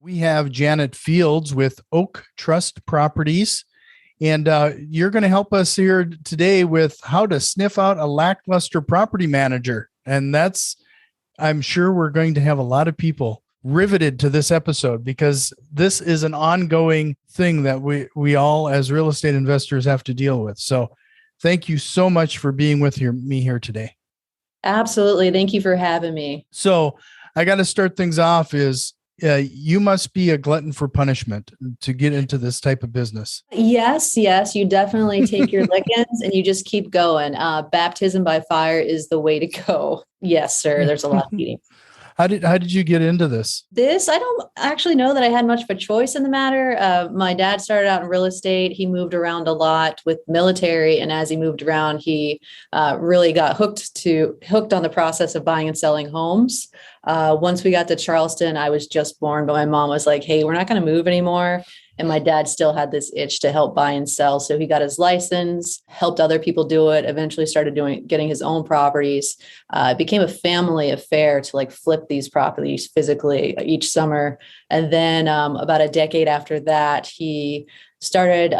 We have Janet Fields with Oak Trust Properties, and you're going to help us here today with how to sniff out a lackluster property manager. And I'm sure we're going to have a lot of people riveted to this episode because this is an ongoing thing that we all as real estate investors have to deal with. So thank you so much for being with me here today. Absolutely. Thank you for having me. So I got to start things off you must be a glutton for punishment to get into this type of business. Yes. You definitely take your lickings and you just keep going. Baptism by fire is the way to go. Yes, sir. There's a lot of eating. How did you get into this? I don't actually know that I had much of a choice in the matter. My dad started out in real estate. He moved around a lot with military. And as he moved around, he really got hooked on the process of buying and selling homes. Once we got to Charleston, I was just born, but my mom was like, hey, we're not going to move anymore. And my dad still had this itch to help buy and sell. So he got his license, helped other people do it, eventually started getting his own properties. It became a family affair to flip these properties physically each summer. And then about a decade after that, he started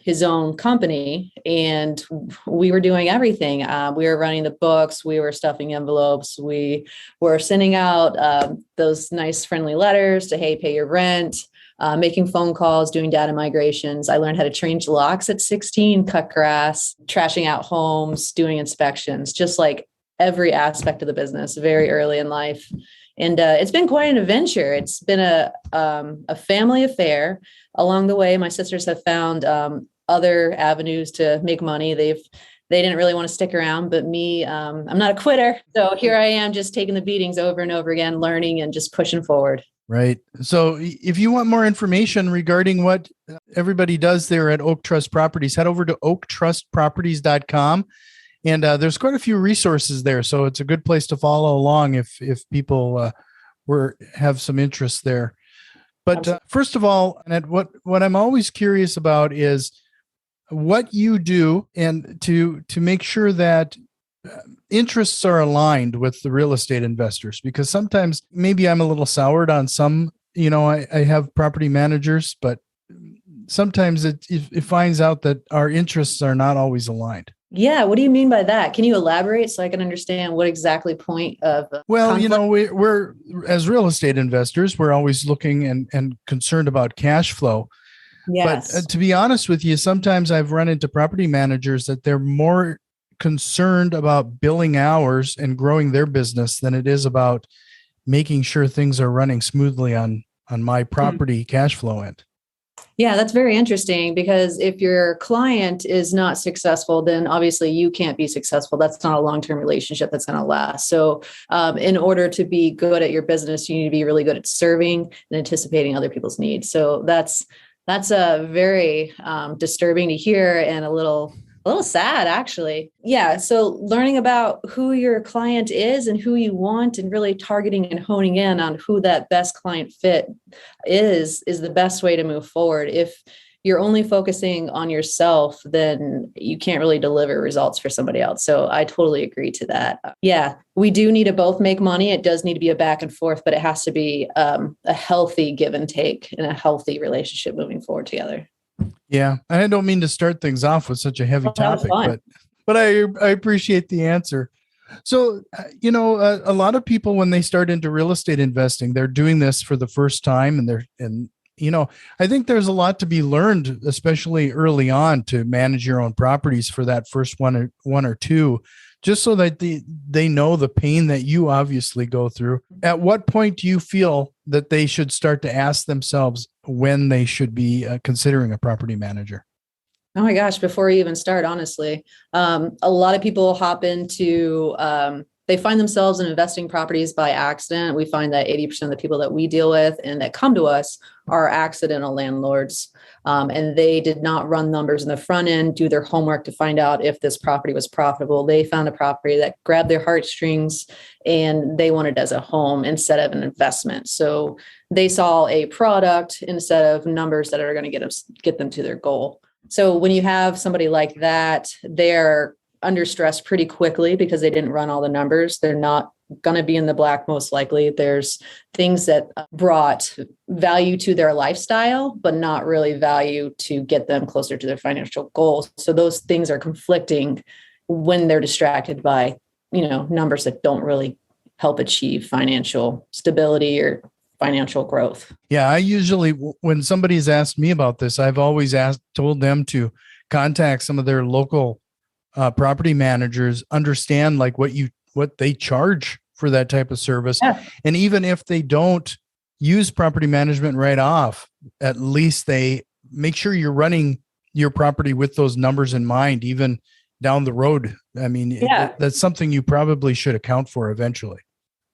his own company and we were doing everything. We were running the books, we were stuffing envelopes, we were sending out those nice friendly letters to, hey, pay your rent. Making phone calls, doing data migrations. I learned how to change locks at 16, cut grass, trashing out homes, doing inspections, just like every aspect of the business very early in life. And it's been quite an adventure. It's been a family affair. Along the way, my sisters have found other avenues to make money. They didn't really want to stick around, but me, I'm not a quitter. So here I am just taking the beatings over and over again, learning and just pushing forward. Right. So if you want more information regarding what everybody does there at Oak Trust Properties, head over to oaktrustproperties.com. And there's quite a few resources there. So it's a good place to follow along if people have some interest there. But first of all, Annette, what I'm always curious about is what you do and to make sure that interests are aligned with the real estate investors, because sometimes maybe I'm a little soured on some, I have property managers, but sometimes it finds out that our interests are not always aligned. Yeah. What do you mean by that? Can you elaborate so I can understand what exactly point of conflict? We're as real estate investors, we're always looking and concerned about cash flow. Yes. But to be honest with you, sometimes I've run into property managers that they're more concerned about billing hours and growing their business than it is about making sure things are running smoothly on my property cash flow end. Yeah, that's very interesting because if your client is not successful, then obviously you can't be successful. That's not a long-term relationship that's going to last. So in order to be good at your business, you need to be really good at serving and anticipating other people's needs. So that's a very disturbing to hear and a little sad, actually. Yeah. So learning about who your client is and who you want and really targeting and honing in on who that best client fit is the best way to move forward. If you're only focusing on yourself, then you can't really deliver results for somebody else. So I totally agree to that. Yeah, we do need to both make money. It does need to be a back and forth, but it has to be a healthy give and take and a healthy relationship moving forward together. Yeah, I don't mean to start things off with such a heavy topic, but I appreciate the answer. So, a lot of people, when they start into real estate investing, they're doing this for the first time, I think there's a lot to be learned, especially early on, to manage your own properties for that first one or two, just so that they know the pain that you obviously go through. At what point do you feel that they should start to ask themselves when they should be considering a property manager? Oh my gosh, before you even start, honestly, a lot of people hop into, they find themselves in investing properties by accident. We find that 80% of the people that we deal with and that come to us are accidental landlords. And they did not run numbers in the front end, do their homework to find out if this property was profitable. They found a property that grabbed their heartstrings and they wanted it as a home instead of an investment. So they saw a product instead of numbers that are going to get them to their goal. So when you have somebody like that, they're under stress pretty quickly because they didn't run all the numbers. They're not going to be in the black most likely. There's things that brought value to their lifestyle, but not really value to get them closer to their financial goals. So those things are conflicting when they're distracted by, numbers that don't really help achieve financial stability or financial growth. Yeah, I usually, when somebody's asked me about this, I've always told them to contact some of their local property managers, understand like what they charge for that type of service. Yeah. And even if they don't use property management right off, at least they make sure you're running your property with those numbers in mind, even down the road. I mean, that's something you probably should account for eventually.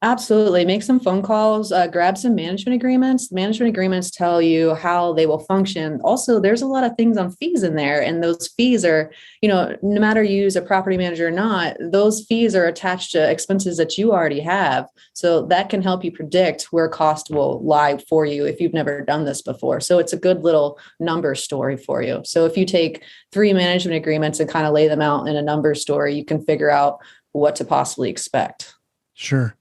Absolutely. Make some phone calls, grab some management agreements. Management agreements tell you how they will function. Also, there's a lot of things on fees in there. And those fees are, no matter you use a property manager or not, those fees are attached to expenses that you already have. So that can help you predict where cost will lie for you if you've never done this before. So it's a good little number story for you. So if you take 3 management agreements and kind of lay them out in a number story, you can figure out what to possibly expect. Sure.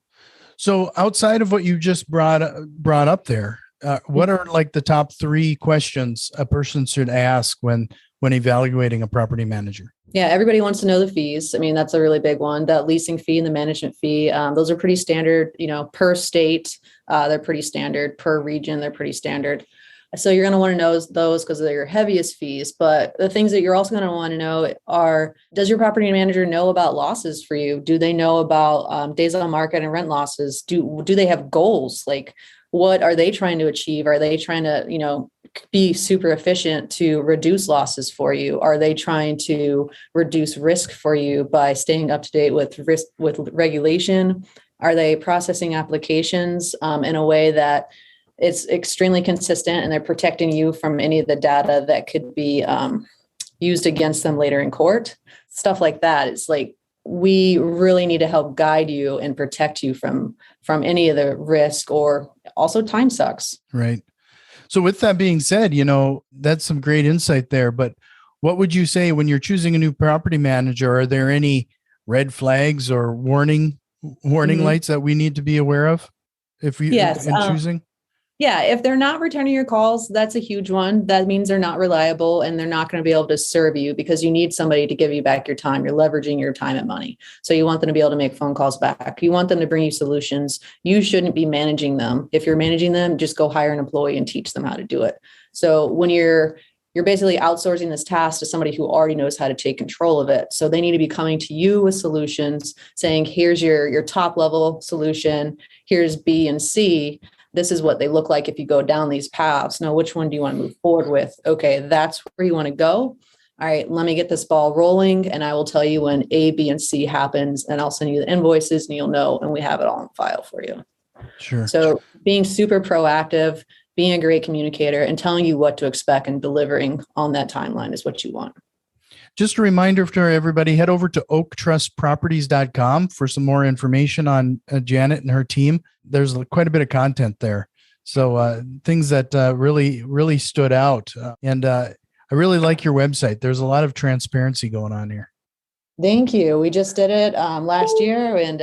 So outside of what you just brought up there, what are like the top 3 questions a person should ask when evaluating a property manager? Yeah, everybody wants to know the fees. I mean, that's a really big one. That leasing fee and the management fee, those are pretty standard, per state. They're pretty standard. Per region, they're pretty standard. So you're going to want to know those because they're your heaviest fees. But the things that you're also going to want to know are, does your property manager know about losses for you? Do they know about days on market and rent losses? Do they have goals? Like, what are they trying to achieve? Are they trying to, be super efficient to reduce losses for you? Are they trying to reduce risk for you by staying up to date with risk, with regulation? Are they processing applications in a way that it's extremely consistent and they're protecting you from any of the data that could be used against them later in court? Stuff like that. It's like, we really need to help guide you and protect you from any of the risk, or also time sucks. Right. So with that being said, that's some great insight there, but what would you say when you're choosing a new property manager? Are there any red flags or warning lights that we need to be aware of in choosing? Yeah, if they're not returning your calls, that's a huge one. That means they're not reliable and they're not going to be able to serve you, because you need somebody to give you back your time. You're leveraging your time and money. So you want them to be able to make phone calls back. You want them to bring you solutions. You shouldn't be managing them. If you're managing them, just go hire an employee and teach them how to do it. So when you're basically outsourcing this task to somebody who already knows how to take control of it. So they need to be coming to you with solutions, saying, here's your top level solution. Here's B and C. This is what they look like if you go down these paths. Now, which one do you want to move forward with? Okay, that's where you want to go. All right, let me get this ball rolling, and I will tell you when A, B, and C happens, and I'll send you the invoices, and you'll know, and we have it all in file for you. Sure. So being super proactive, being a great communicator, and telling you what to expect and delivering on that timeline is what you want. Just a reminder for everybody, head over to oaktrustproperties.com for some more information on Janet and her team. There's quite a bit of content there. So things that really, really stood out. And I really like your website. There's a lot of transparency going on here. Thank you. We just did it last year, and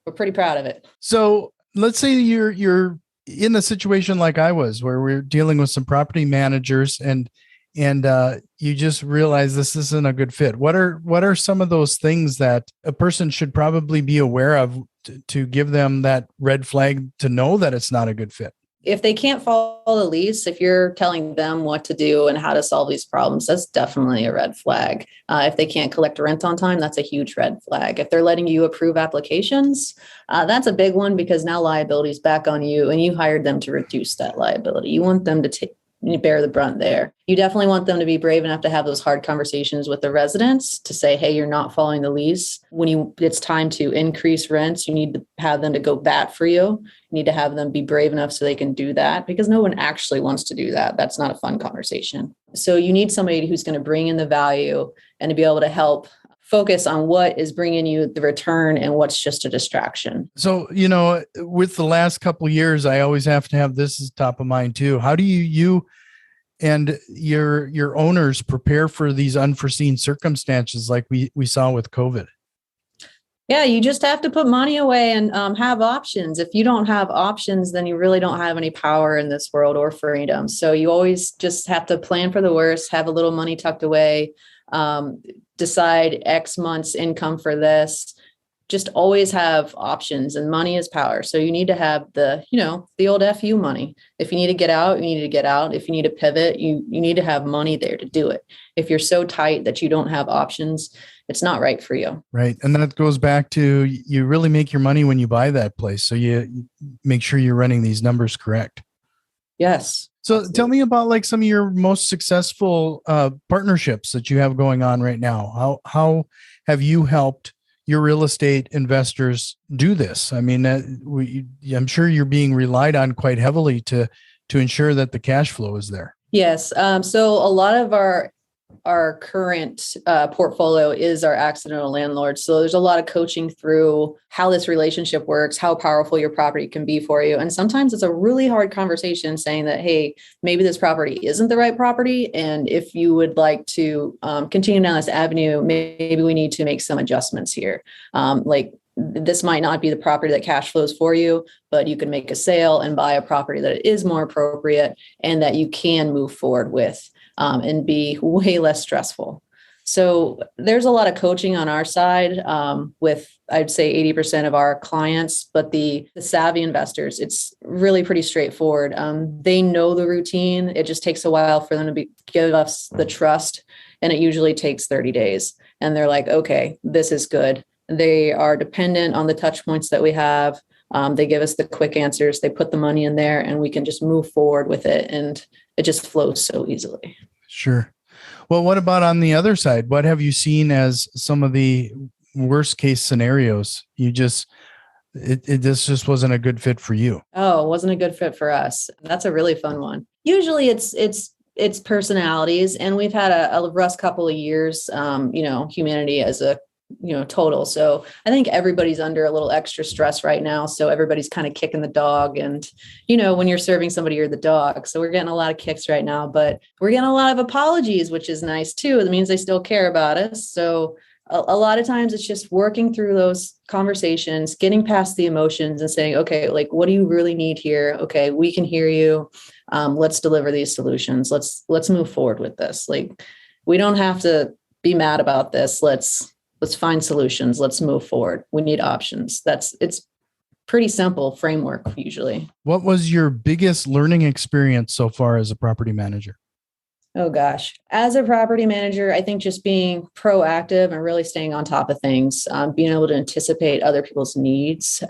we're pretty proud of it. So let's say you're in a situation like I was, where we're dealing with some property managers and you just realize this isn't a good fit. What are some of those things that a person should probably be aware of to give them that red flag to know that it's not a good fit? If they can't follow the lease, if you're telling them what to do and how to solve these problems, that's definitely a red flag. If they can't collect rent on time, that's a huge red flag. If they're letting you approve applications, that's a big one, because now liability is back on you, and you hired them to reduce that liability. You want them to bear the brunt there. You definitely want them to be brave enough to have those hard conversations with the residents to say, hey, you're not following the lease. When it's time to increase rents, you need to have them to go bat for you. You need to have them be brave enough so they can do that, because no one actually wants to do that. That's not a fun conversation. So you need somebody who's going to bring in the value and to be able to help focus on what is bringing you the return and what's just a distraction. So, with the last couple of years, I always have to have this as top of mind too. How do you and your owners prepare for these unforeseen circumstances like we saw with COVID? Yeah, you just have to put money away and have options. If you don't have options, then you really don't have any power in this world or freedom. So you always just have to plan for the worst, have a little money tucked away, decide X months income for this. Just always have options, and money is power. So you need to have the old FU money. If you need to get out, you need to get out. If you need to pivot, you need to have money there to do it. If you're so tight that you don't have options, it's not right for you. Right. And that goes back to, you really make your money when you buy that place. So you make sure you're running these numbers correct. Yes. So Absolutely. tell me about like some of your most successful partnerships that you have going on right now. How have you helped your real estate investors do this? I mean, I'm sure you're being relied on quite heavily to ensure that the cash flow is there. Yes. So a lot of our current portfolio is our accidental landlord. So there's a lot of coaching through how this relationship works, how powerful your property can be for you. And sometimes it's a really hard conversation saying that, hey, maybe this property isn't the right property. And if you would like to continue down this avenue, maybe we need to make some adjustments here. Like this might not be the property that cash flows for you, but you can make a sale and buy a property that is more appropriate and that you can move forward with. And be way less stressful. So there's a lot of coaching on our side with, I'd say 80% of our clients, but the savvy investors, it's really pretty straightforward. They know the routine. It just takes a while for them to give us the trust. And it usually takes 30 days. And they're like, okay, this is good. They are dependent on the touch points that we have. They give us the quick answers. They put the money in there and we can just move forward with it. And it just flows so easily. Sure. Well, what about on the other side? What have you seen as some of the worst case scenarios? This just wasn't a good fit for you. Oh, it wasn't a good fit for us. That's a really fun one. Usually it's personalities, and we've had a rough couple of years, humanity as a total. So I think everybody's under a little extra stress right now. So everybody's kind of kicking the dog, and, when you're serving somebody, you're the dog. So we're getting a lot of kicks right now, but we're getting a lot of apologies, which is nice too. That means they still care about us. So a lot of times it's just working through those conversations, getting past the emotions and saying, okay, like, what do you really need here? Okay, we can hear you. Let's deliver these solutions. Let's move forward with this. Like, we don't have to be mad about this. Let's find solutions. Let's move forward. We need options. It's pretty simple framework usually. What was your biggest learning experience so far as a property manager? Oh gosh. As a property manager, I think just being proactive and really staying on top of things, being able to anticipate other people's needs.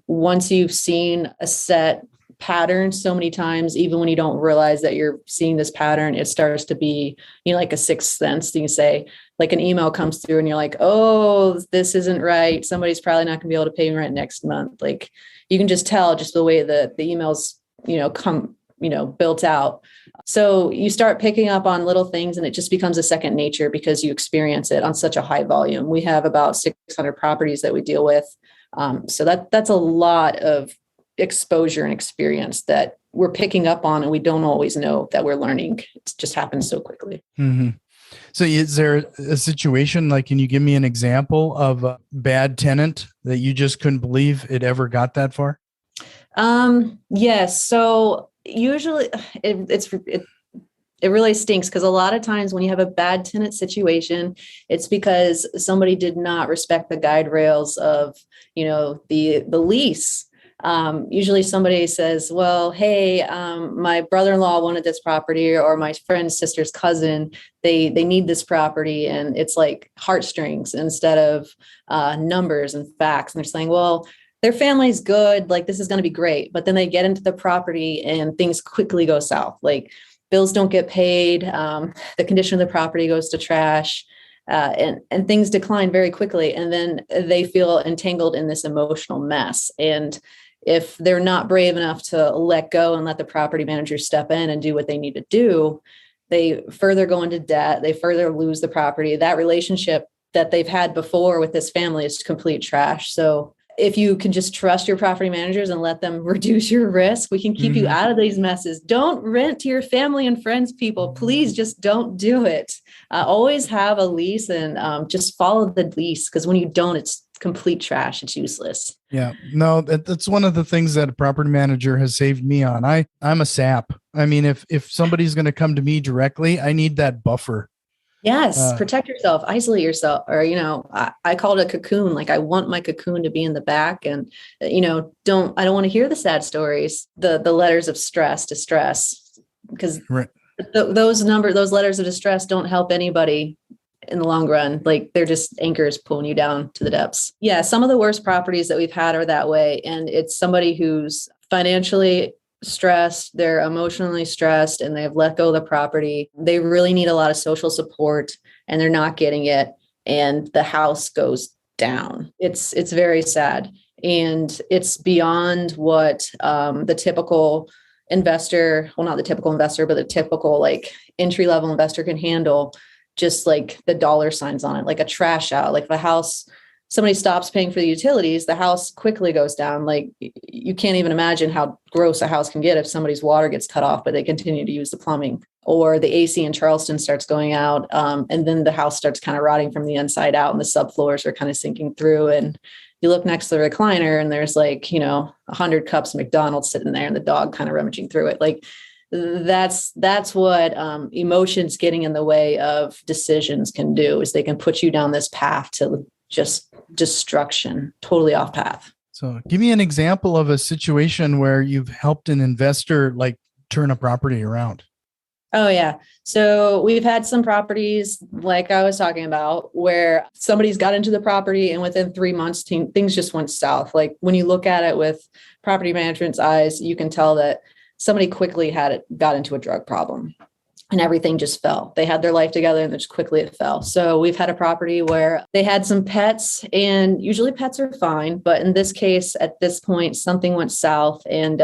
Once you've seen a set pattern so many times, even when you don't realize that you're seeing this pattern, it starts to be, like a sixth sense. You say, like, an email comes through and you're like, oh, this isn't right. Somebody's probably not going to be able to pay me rent next month. Like, you can just tell just the way that the emails, come, built out. So you start picking up on little things and it just becomes a second nature because you experience it on such a high volume. We have about 600 properties that we deal with. So that's a lot of exposure and experience that we're picking up on, and we don't always know that we're learning. It just happens so quickly. Mm-hmm. So is there a situation, like, can you give me an example of a bad tenant that you just couldn't believe it ever got that far? Yes. So usually it really stinks, because a lot of times when you have a bad tenant situation, it's because somebody did not respect the guide rails of, the lease. Usually somebody says, well, hey, my brother-in-law wanted this property, or my friend's sister's cousin, they need this property. And it's like heartstrings instead of numbers and facts. And they're saying, well, their family's good. Like, this is going to be great. But then they get into the property and things quickly go south. Like, bills don't get paid. The condition of the property goes to trash. And things decline very quickly. And then they feel entangled in this emotional mess. And if they're not brave enough to let go and let the property manager step in and do what they need to do, they further go into debt. They further lose the property. That relationship that they've had before with this family is complete trash. So if you can just trust your property managers and let them reduce your risk, we can keep you out of these messes. Don't rent to your family and friends, people. Please just don't do it. Always have a lease and just follow the lease, because when you don't, it's complete trash. It's useless. Yeah, no, that's one of the things that a property manager has saved me on. I'm a sap. I mean, if somebody's going to come to me directly, I need that buffer. Yes. Protect yourself, isolate yourself, or, I call it a cocoon. Like I want my cocoon to be in the back and, I don't want to hear the sad stories, the letters of distress, because right. those letters of distress don't help anybody in the long run. Like they're just anchors pulling you down to the depths. Yeah. Some of the worst properties that we've had are that way. And it's somebody who's financially stressed, they're emotionally stressed, and they've let go of the property. They really need a lot of social support and they're not getting it. And the house goes down. It's very sad. And it's beyond what the typical investor, well, not the typical investor, but the typical like entry-level investor can handle. Just like the dollar signs on it, like a trash out, like if a house, somebody stops paying for the utilities, the house quickly goes down. Like you can't even imagine how gross a house can get if somebody's water gets cut off, but they continue to use the plumbing, or the AC in Charleston starts going out. And then the house starts kind of rotting from the inside out and the subfloors are kind of sinking through. And you look next to the recliner and there's like, 100 cups of McDonald's sitting there and the dog kind of rummaging through it. Like, that's what emotions getting in the way of decisions can do, is they can put you down this path to just destruction, totally off path. So give me an example of a situation where you've helped an investor like turn a property around. Oh, yeah. So we've had some properties like I was talking about where somebody's got into the property and within 3 months, things just went south. Like when you look at it with property management's eyes, you can tell that somebody quickly got into a drug problem and everything just fell. They had their life together and just quickly it fell. So we've had a property where they had some pets, and usually pets are fine. But in this case, at this point, something went south and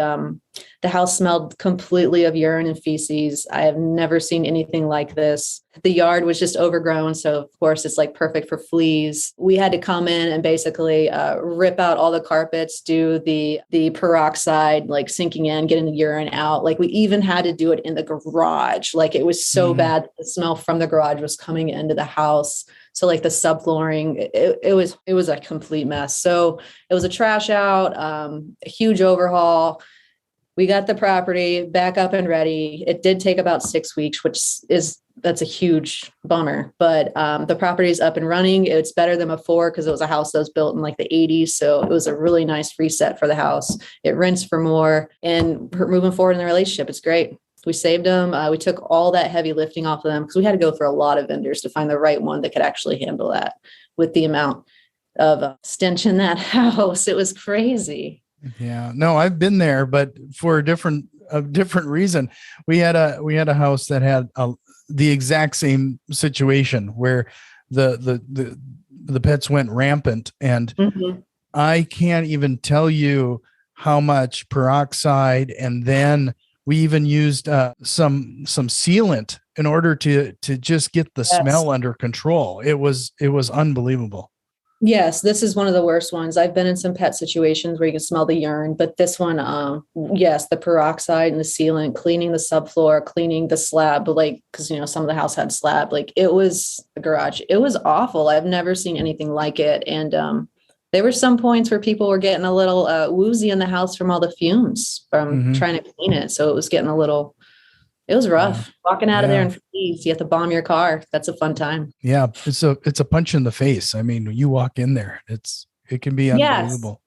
the house smelled completely of urine and feces. I have never seen anything like this. The yard was just overgrown. So of course it's like perfect for fleas. We had to come in and basically rip out all the carpets, do the peroxide, like sinking in, getting the urine out. Like we even had to do it in the garage. Like it was so bad. The smell from the garage was coming into the house. So like the subflooring, it was a complete mess. So it was a trash out, a huge overhaul. We got the property back up and ready. It did take about 6 weeks, that's a huge bummer, but the property is up and running. It's better than before because it was a house that was built in like the 80s. So it was a really nice reset for the house. It rents for more, and moving forward in the relationship, it's great. We saved them. We took all that heavy lifting off of them because we had to go through a lot of vendors to find the right one that could actually handle that with the amount of stench in that house. It was crazy. Yeah, no, I've been there, but for a different reason. We had a house that had the exact same situation where the pets went rampant, and I can't even tell you how much peroxide, and then we even used some sealant in order to just get the smell under control. It was unbelievable. Yes, this is one of the worst ones. I've been in some pet situations where you can smell the urine, but this one, yes, the peroxide and the sealant, cleaning the subfloor, cleaning the slab, like, because, some of the house had slab, like it was the garage. It was awful. I've never seen anything like it. And there were some points where people were getting a little woozy in the house from all the fumes from trying to clean it. So it was getting it was rough. Walking out of there and fleas, you have to bomb your car. That's a fun time. Yeah. It's a punch in the face. I mean, when you walk in there, it can be unbelievable.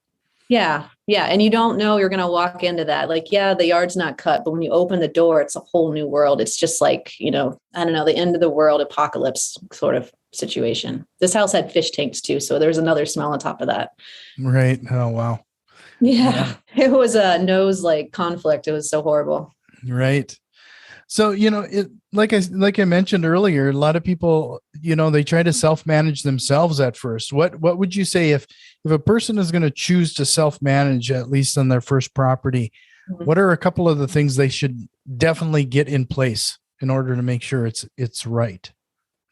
Yes. Yeah. And you don't know you're going to walk into that. Like, the yard's not cut, but when you open the door, it's a whole new world. It's just like, I don't know, the end of the world apocalypse sort of situation. This house had fish tanks too. So there's another smell on top of that. Right. Oh, wow. Yeah. It was a nose like conflict. It was so horrible. Right. So, like I mentioned earlier, a lot of people, they try to self-manage themselves at first. What would you say if a person is going to choose to self-manage, at least on their first property, what are a couple of the things they should definitely get in place in order to make sure it's right?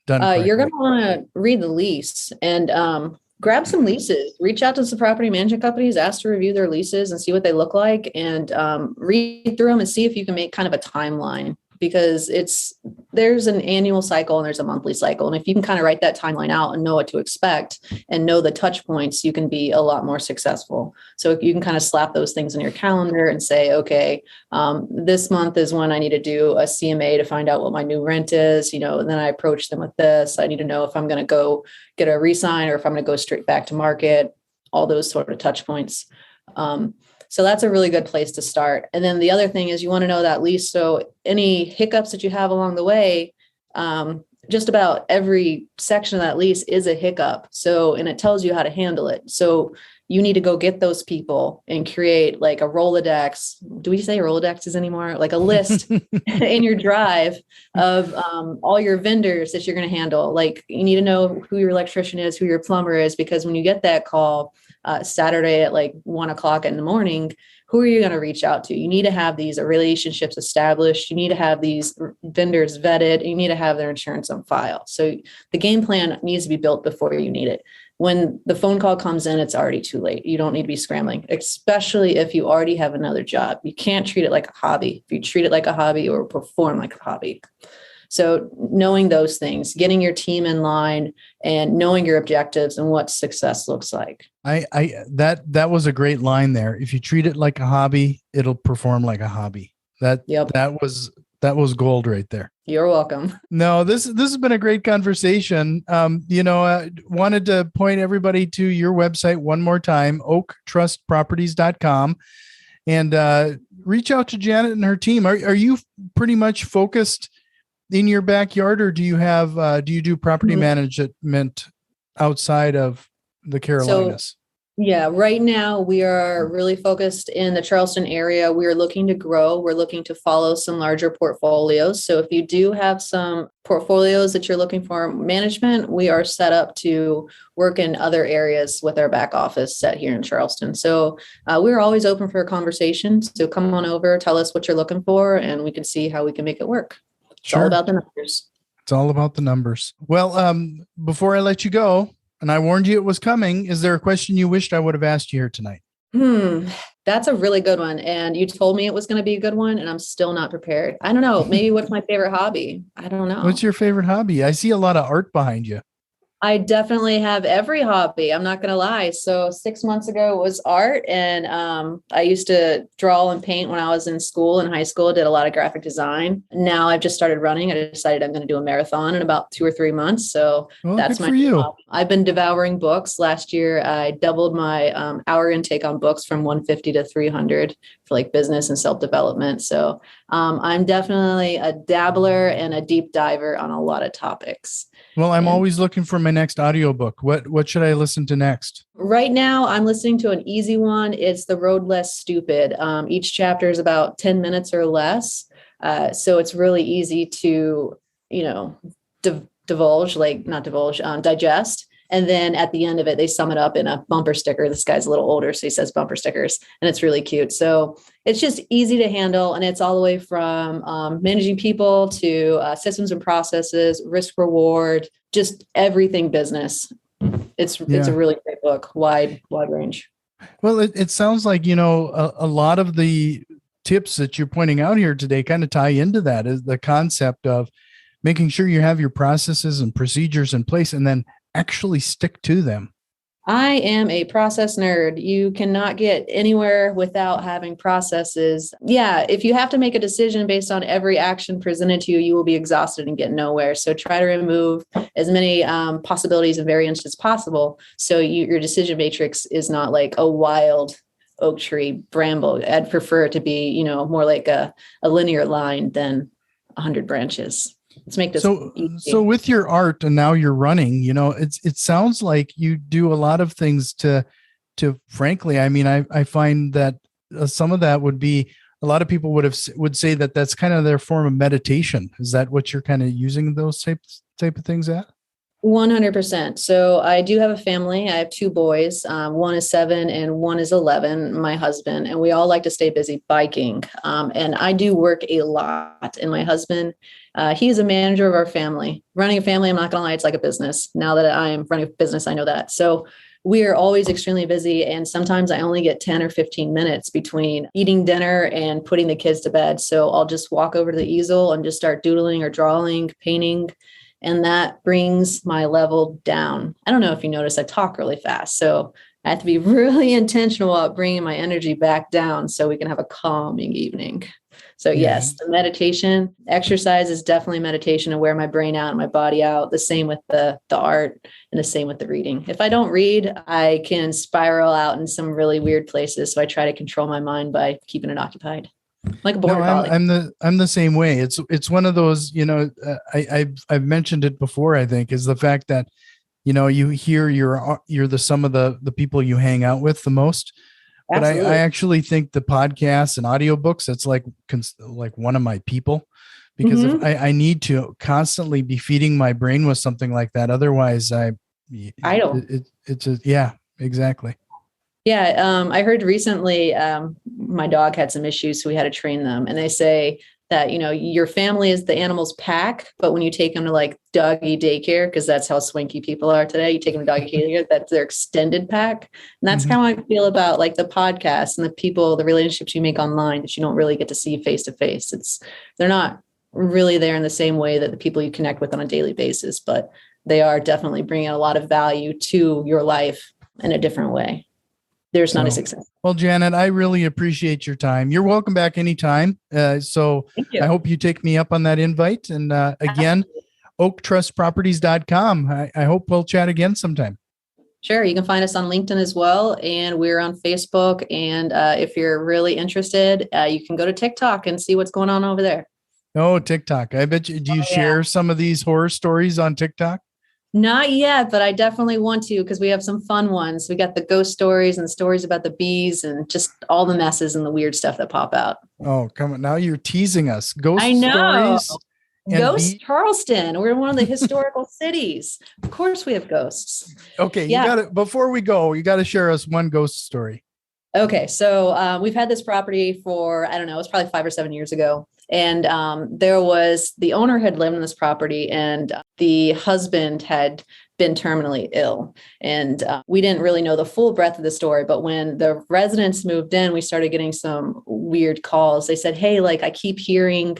Done. You're going to want to read the lease and grab some leases, reach out to some property management companies, ask to review their leases and see what they look like, and read through them and see if you can make kind of a timeline. because there's an annual cycle and there's a monthly cycle. And if you can kind of write that timeline out and know what to expect and know the touch points, you can be a lot more successful. So you can kind of slap those things in your calendar and say, okay, this month is when I need to do a CMA to find out what my new rent is, and then I approach them with this. I need to know if I'm going to go get a re-sign or if I'm going to go straight back to market, all those sort of touch points. So that's a really good place to start. And then the other thing is you want to know that lease. So any hiccups that you have along the way, just about every section of that lease is a hiccup. So, and it tells you how to handle it. So you need to go get those people and create like a Rolodex. Do we say Rolodexes anymore? Like a list in your drive of all your vendors that you're going to handle. Like you need to know who your electrician is, who your plumber is, because when you get that call Saturday at like 1:00 in the morning, who are you going to reach out to? You need to have these relationships established. You need to have these vendors vetted. You need to have their insurance on file. So the game plan needs to be built before you need it. When the phone call comes in, it's already too late. You don't need to be scrambling, especially if you already have another job. You can't treat it like a hobby. If you treat it like a hobby, or perform like a hobby. So knowing those things, getting your team in line and knowing your objectives and what success looks like. That was a great line there. If you treat it like a hobby, it'll perform like a hobby. That was gold right there. You're welcome. No, this has been a great conversation. Wanted to point everybody to your website one more time, oaktrustproperties.com, and reach out to Janet and her team. Are you pretty much focused in your backyard, or do you do property management outside of the Carolinas? Yeah, right now we are really focused in the Charleston area. We are looking to grow. We're looking to follow some larger portfolios. So if you do have some portfolios that you're looking for management, we are set up to work in other areas with our back office set here in Charleston. So we're always open for a conversation. So come on over, tell us what you're looking for, and we can see how we can make it work. It's all about the numbers. It's all about the numbers. Well, before I let you go, and I warned you it was coming, is there a question you wished I would have asked you here tonight? That's a really good one. And you told me it was going to be a good one, and I'm still not prepared. I don't know. Maybe what's my favorite hobby? I don't know. What's your favorite hobby? I see a lot of art behind you. I definitely have every hobby. I'm not going to lie. So 6 months ago was art. And I used to draw and paint when I was in school, in high school. I did a lot of graphic design. Now I've just started running. I decided I'm going to do a marathon in about 2 or 3 months. So that's my job. I've been devouring books. Last year, I doubled my hour intake on books from 150 to 300 for like business and self-development. So I'm definitely a dabbler and a deep diver on a lot of topics. Well, I'm always looking for my next audiobook. What should I listen to next? Right now, I'm listening to an easy one. It's The Road Less Stupid. Each chapter is about 10 minutes or less. So it's really easy to, digest. And then at the end of it, they sum it up in a bumper sticker. This guy's a little older, so he says bumper stickers, and it's really cute. So it's just easy to handle. And it's all the way from managing people to systems and processes, risk reward, just everything business. It's a really great book, wide range. Well, it sounds like, a lot of the tips that you're pointing out here today kind of tie into that, is the concept of making sure you have your processes and procedures in place and then actually stick to them. I am a process nerd. You cannot get anywhere without having processes. Yeah, if you have to make a decision based on every action presented to you, you will be exhausted and get nowhere. So try to remove as many possibilities and variants as possible, so your decision matrix is not like a wild oak tree bramble. I'd prefer it to be, more like a linear line than 100 branches. Let's make this easy. So with your art, and now you're running, it sounds like you do a lot of things to frankly, I find that some of that would be, a lot of people would say that that's kind of their form of meditation. Is that what you're kind of using those type of things at? 100%. So I do have a family. I have 2 boys. One is 7 and one is 11, my husband, and we all like to stay busy biking. And I do work a lot. And my husband, he's a manager of our family. Running a family, I'm not going to lie, it's like a business. Now that I am running a business, I know that. So we are always extremely busy. And sometimes I only get 10 or 15 minutes between eating dinner and putting the kids to bed. So I'll just walk over to the easel and just start doodling or drawing, painting. And that brings my level down. I don't know if you notice, I talk really fast. So I have to be really intentional about bringing my energy back down so we can have a calming evening. So yes, the meditation exercise is definitely meditation, to wear my brain out and my body out. The same with the art, and the same with the reading. If I don't read, I can spiral out in some really weird places. So I try to control my mind by keeping it occupied. Like a border collie. I'm the same way. It's one of those, I've mentioned it before, I think, is the fact that, you hear you're the sum of the people you hang out with the most. But I actually think the podcasts and audiobooks, it's like one of my people, because if I need to constantly be feeding my brain with something like that. Otherwise yeah, exactly. Yeah. I heard recently, my dog had some issues, so we had to train them, and they say that, your family is the animal's pack, but when you take them to like doggy daycare, because that's how swanky people are today, you take them to doggy daycare, that's their extended pack. And that's how I feel about like the podcast and the people, the relationships you make online that you don't really get to see face to face. They're not really there in the same way that the people you connect with on a daily basis, but they are definitely bringing a lot of value to your life in a different way. There's not a success. Well, Janet, I really appreciate your time. You're welcome back anytime. So I hope you take me up on that invite. And again, oaktrustproperties.com. I hope we'll chat again sometime. Sure. You can find us on LinkedIn as well. And we're on Facebook. And if you're really interested, you can go to TikTok and see what's going on over there. Oh, TikTok. I bet you, do you share some of these horror stories on TikTok? Not yet, but I definitely want to, because we have some fun ones. We got the ghost stories and stories about the bees and just all the messes and the weird stuff that pop out. Oh, come on. Now you're teasing us. Ghost I know. stories. Ghost Charleston. We're in one of the historical cities. Of course we have ghosts. Okay. You got it. Before we go, you got to share us one ghost story. Okay. So we've had this property for, I don't know, it was probably 5 or 7 years ago. And the owner had lived in this property, and the husband had been terminally ill. And we didn't really know the full breadth of the story. But when the residents moved in, we started getting some weird calls. They said, hey, like, I keep hearing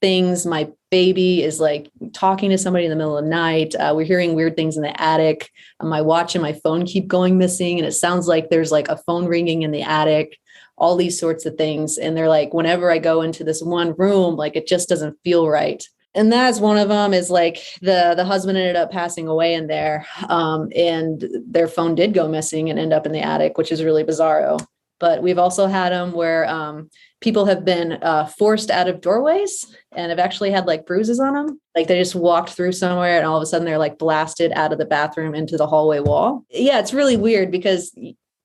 things. My baby is like talking to somebody in the middle of the night. We're hearing weird things in the attic. My watch and my phone keep going missing. And it sounds like there's like a phone ringing in the attic. All these sorts of things. And they're like, whenever I go into this one room, like it just doesn't feel right. And that's one of them, is like the husband ended up passing away in there. And their phone did go missing and end up in the attic, which is really bizarro. But we've also had them where people have been forced out of doorways and have actually had like bruises on them. Like they just walked through somewhere and all of a sudden they're like blasted out of the bathroom into the hallway wall. Yeah, it's really weird because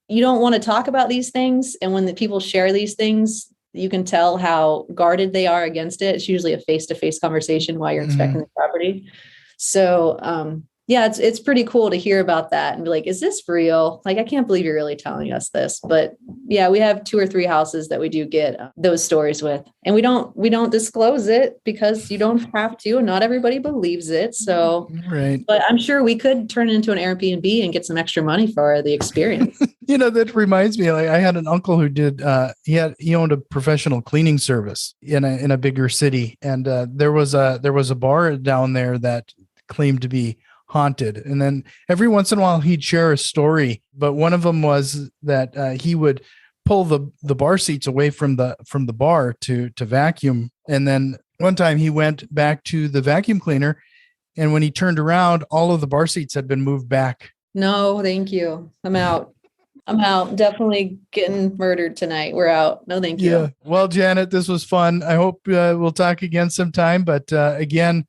you don't want to talk about these things. And when the people share these things, you can tell how guarded they are against it. It's usually a face-to-face conversation while you're inspecting the property. So, yeah, it's pretty cool to hear about that and be like, is this real? Like, I can't believe you're really telling us this. But yeah, we have 2 or 3 houses that we do get those stories with, and we don't disclose it because you don't have to, and not everybody believes it. So, right. But I'm sure we could turn it into an Airbnb and get some extra money for the experience. That reminds me, like I had an uncle who did, he owned a professional cleaning service in a bigger city. And there was a bar down there that claimed to be haunted. And then every once in a while he'd share a story, but one of them was that he would pull the bar seats away from the bar to vacuum. And then one time he went back to the vacuum cleaner, and when he turned around, all of the bar seats had been moved back. No, thank you. I'm out. Definitely getting murdered tonight. We're out. No, thank you. Yeah. Well, Janet, this was fun. I hope we'll talk again sometime. But again,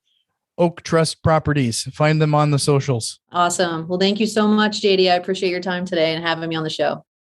Oak Trust Properties. Find them on the socials. Awesome. Well, thank you so much, JD. I appreciate your time today and having me on the show.